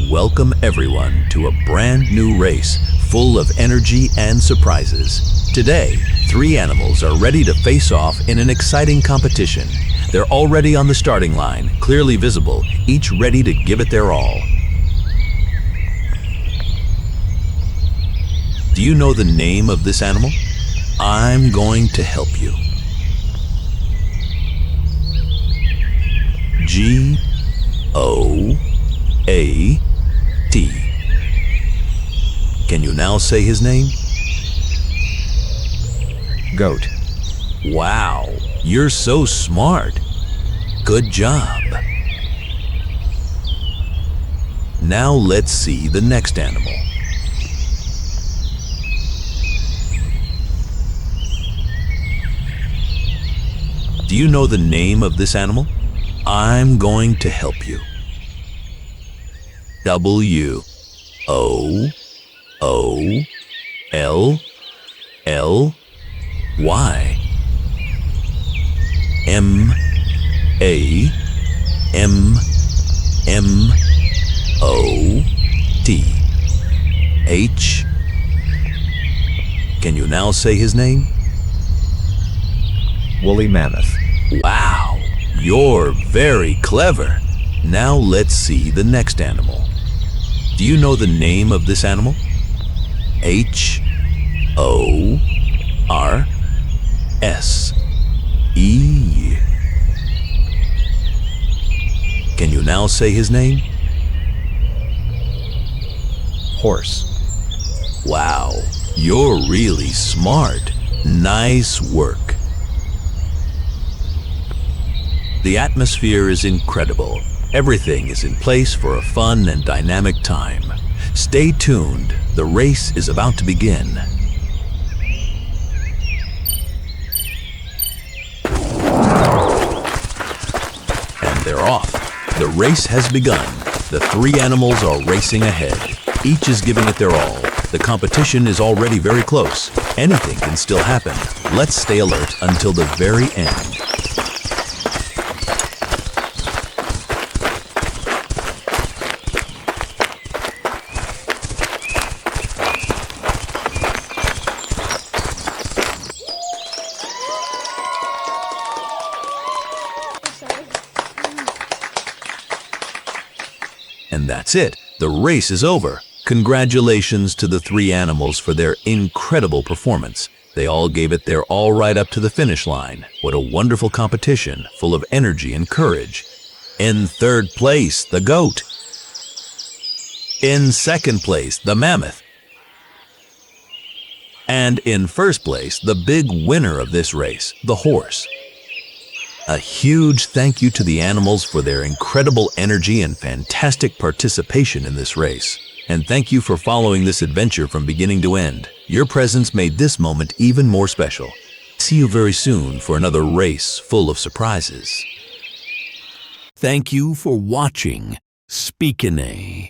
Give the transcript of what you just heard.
Welcome everyone to a brand new race full of energy and surprises. Today, 3 animals are ready to face off in an exciting competition. They're already on the starting line, clearly visible, each ready to give it their all. Do you know the name of this animal? I'm going to help you. G-O-A-T. Can you now say his name? Goat. Wow, you're so smart. Good job. Now let's see the next animal. Do you know the name of this animal? I'm going to help you. W-O-O-L-L-Y. M-A-M-M-O-T. H. Can you now say his name? Woolly mammoth. Wow, you're very clever. Now let's see the next animal. Do you know the name of this animal? H-O-R-S-E. Can you now say his name? Horse. Wow, you're really smart. Nice work. The atmosphere is incredible. Everything is in place for a fun and dynamic time. Stay tuned. The race is about to begin. And they're off. The race has begun. The 3 animals are racing ahead. Each is giving it their all. The competition is already very close. Anything can still happen. Let's stay alert until the very end. And that's it. The race is over. Congratulations to the 3 animals for their incredible performance. They all gave it their all right up to the finish line. What a wonderful competition, full of energy and courage. In 3rd place, the goat. In 2nd place, the mammoth. And in 1st place, the big winner of this race, the horse. A huge thank you to the animals for their incredible energy and fantastic participation in this race. And thank you for following this adventure from beginning to end. Your presence made this moment even more special. See you very soon for another race full of surprises. Thank you for watching Speakinay.